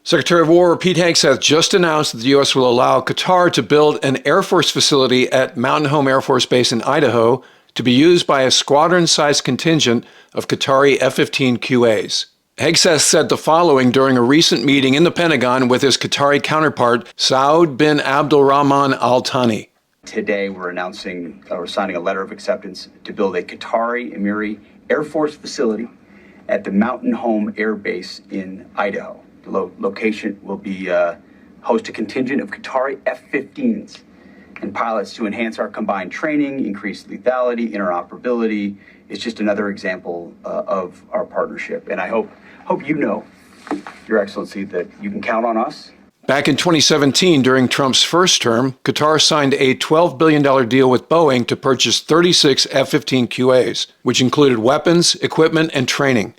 Secretary of War Pete Hegseth just announced that the U.S. will allow Qatar to build an Air Force facility at Mountain Home Air Force Base in Idaho to be used by a squadron-sized contingent of Qatari F-15QAs. Hegseth said the following during a recent meeting in the Pentagon with his Qatari counterpart, Saud bin Abdulrahman Al Thani. Today we're signing a letter of acceptance to build a Qatari Emiri Air Force facility at the Mountain Home Air Base in Idaho. The location will be host a contingent of Qatari F-15s and pilots to enhance our combined training, increase lethality, interoperability. It's just another example of our partnership. And I hope you know, Your Excellency, that you can count on us. Back in 2017, during Trump's first term, Qatar signed a $12 billion deal with Boeing to purchase 36 F-15QAs, which included weapons, equipment, and training.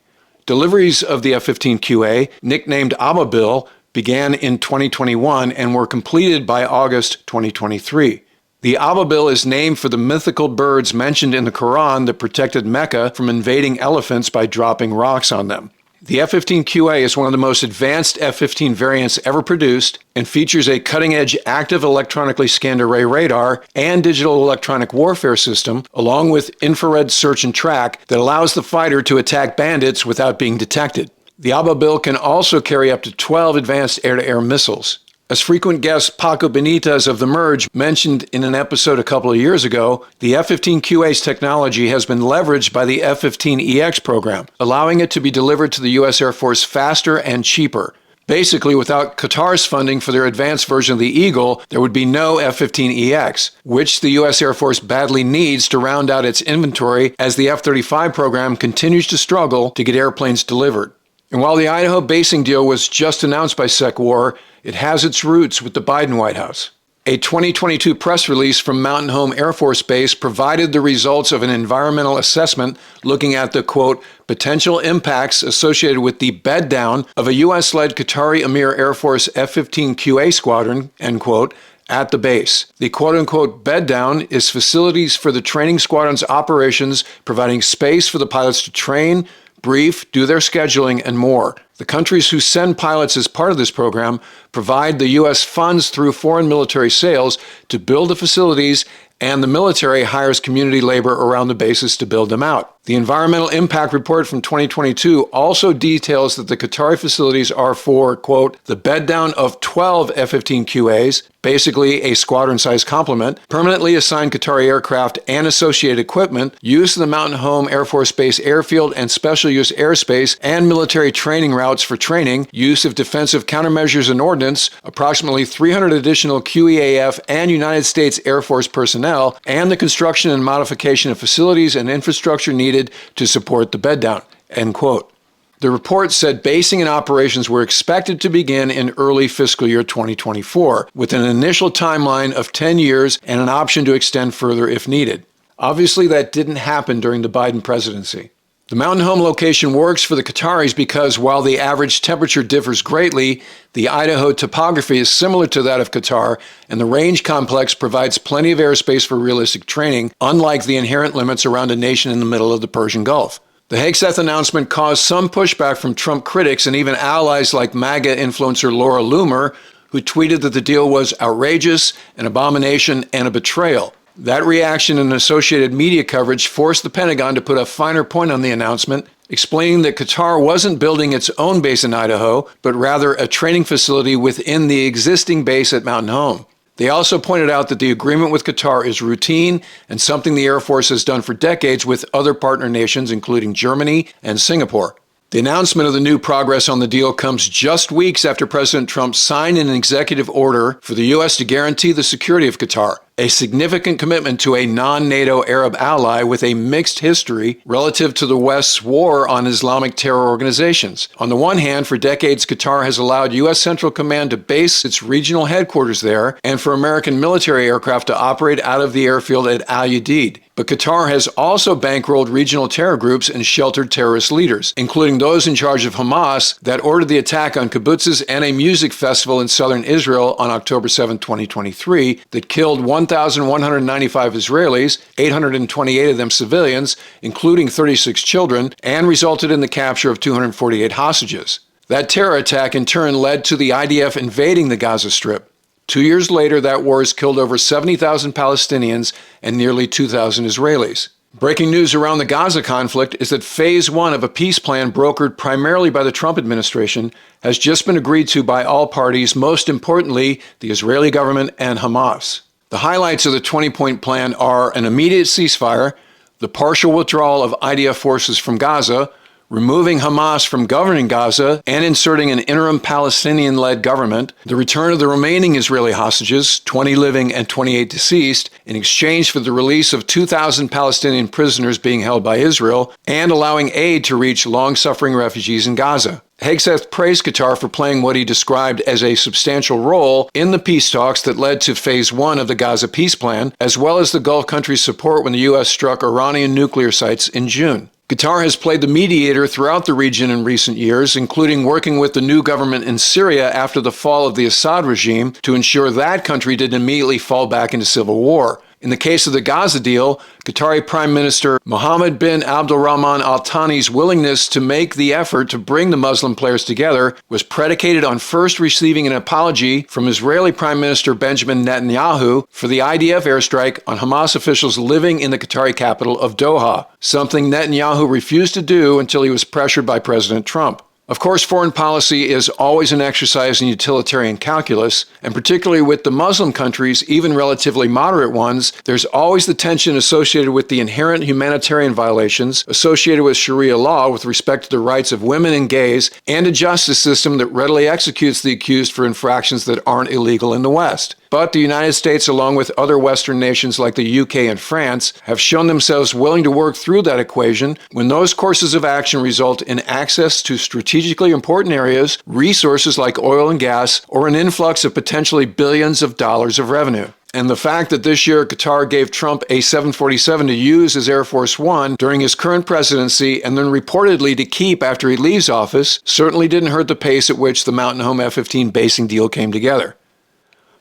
Deliveries of the F-15QA, nicknamed Ababil, began in 2021 and were completed by August 2023. The Ababil is named for the mythical birds mentioned in the Quran that protected Mecca from invading elephants by dropping rocks on them. The F-15QA is one of the most advanced F-15 variants ever produced and features a cutting-edge active electronically scanned array radar and digital electronic warfare system, along with infrared search and track that allows the fighter to attack bandits without being detected. The Ababil can also carry up to 12 advanced air-to-air missiles. As frequent guest Paco Benitez of The Merge mentioned in an episode a couple of years ago, the F-15QA's technology has been leveraged by the F-15EX program, allowing it to be delivered to the U.S. Air Force faster and cheaper. Basically, without Qatar's funding for their advanced version of the Eagle, there would be no F-15EX, which the U.S. Air Force badly needs to round out its inventory as the F-35 program continues to struggle to get airplanes delivered. And while the Idaho basing deal was just announced by SecWar, it has its roots with the Biden White House. A 2022 press release from Mountain Home Air Force Base provided the results of an environmental assessment looking at the, quote, potential impacts associated with the bed down of a U.S.-led Qatari Emir Air Force F-15QA squadron, end quote, at the base. The quote-unquote bed down is facilities for the training squadron's operations, providing space for the pilots to train, brief, do their scheduling, and more. The countries who send pilots as part of this program provide the U.S. funds through foreign military sales to build the facilities, and the military hires community labor around the bases to build them out. The Environmental Impact Report from 2022 also details that the Qatari facilities are for, quote, the bed down of 12 F-15QAs, basically a squadron-sized complement, permanently assigned Qatari aircraft and associated equipment, use of the Mountain Home Air Force Base airfield and special use airspace, and military training routes for training, use of defensive countermeasures and ordnance, approximately 300 additional QEAF and United States Air Force personnel, and the construction and modification of facilities and infrastructure needed to support the bed down, end quote. The report said basing and operations were expected to begin in early fiscal year 2024, with an initial timeline of 10 years and an option to extend further if needed. Obviously, that didn't happen during the Biden presidency. The Mountain Home location works for the Qataris because while the average temperature differs greatly, the Idaho topography is similar to that of Qatar, and the range complex provides plenty of airspace for realistic training, unlike the inherent limits around a nation in the middle of the Persian Gulf. The Hegseth announcement caused some pushback from Trump critics and even allies like MAGA influencer Laura Loomer, who tweeted that the deal was outrageous, an abomination, and a betrayal. That reaction and associated media coverage forced the Pentagon to put a finer point on the announcement, explaining that Qatar wasn't building its own base in Idaho, but rather a training facility within the existing base at Mountain Home. They also pointed out that the agreement with Qatar is routine and something the Air Force has done for decades with other partner nations, including Germany and Singapore. The announcement of the new progress on the deal comes just weeks after President Trump signed an executive order for the U.S. to guarantee the security of Qatar, a significant commitment to a non-NATO Arab ally with a mixed history relative to the West's war on Islamic terror organizations. On the one hand, for decades, Qatar has allowed U.S. Central Command to base its regional headquarters there and for American military aircraft to operate out of the airfield at Al Udeid. But Qatar has also bankrolled regional terror groups and sheltered terrorist leaders, including those in charge of Hamas that ordered the attack on kibbutzes and a music festival in southern Israel on October 7, 2023, that killed 1,195 Israelis, 828 of them civilians, including 36 children, and resulted in the capture of 248 hostages. That terror attack in turn led to the IDF invading the Gaza Strip. 2 years later, that war has killed over 70,000 Palestinians and nearly 2,000 Israelis. Breaking news around the Gaza conflict is that Phase 1 of a peace plan brokered primarily by the Trump administration has just been agreed to by all parties, most importantly, the Israeli government and Hamas. The highlights of the 20-point plan are an immediate ceasefire, the partial withdrawal of IDF forces from Gaza, removing Hamas from governing Gaza and inserting an interim Palestinian-led government, the return of the remaining Israeli hostages, 20 living and 28 deceased, in exchange for the release of 2,000 Palestinian prisoners being held by Israel, and allowing aid to reach long-suffering refugees in Gaza. Hegseth praised Qatar for playing what he described as a substantial role in the peace talks that led to Phase 1 of the Gaza Peace Plan, as well as the Gulf countries' support when the U.S. struck Iranian nuclear sites in June. Qatar has played the mediator throughout the region in recent years, including working with the new government in Syria after the fall of the Assad regime to ensure that country didn't immediately fall back into civil war. In the case of the Gaza deal, Qatari Prime Minister Mohammed bin Abdulrahman Al Thani's willingness to make the effort to bring the Muslim players together was predicated on first receiving an apology from Israeli Prime Minister Benjamin Netanyahu for the IDF airstrike on Hamas officials living in the Qatari capital of Doha, something Netanyahu refused to do until he was pressured by President Trump. Of course, foreign policy is always an exercise in utilitarian calculus, and particularly with the Muslim countries, even relatively moderate ones, there's always the tension associated with the inherent humanitarian violations associated with Sharia law with respect to the rights of women and gays, and a justice system that readily executes the accused for infractions that aren't illegal in the West. But the United States, along with other Western nations like the UK and France, have shown themselves willing to work through that equation when those courses of action result in access to strategically important areas, resources like oil and gas, or an influx of potentially billions of dollars of revenue. And the fact that this year Qatar gave Trump a 747 to use as Air Force One during his current presidency and then reportedly to keep after he leaves office certainly didn't hurt the pace at which the Mountain Home F-15 basing deal came together.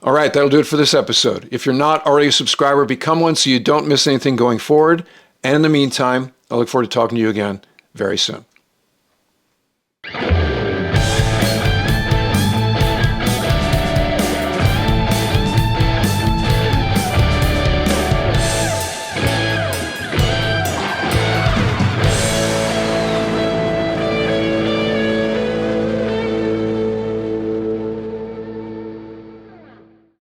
All right, that'll do it for this episode. If you're not already a subscriber, become one so you don't miss anything going forward. And in the meantime, I look forward to talking to you again very soon.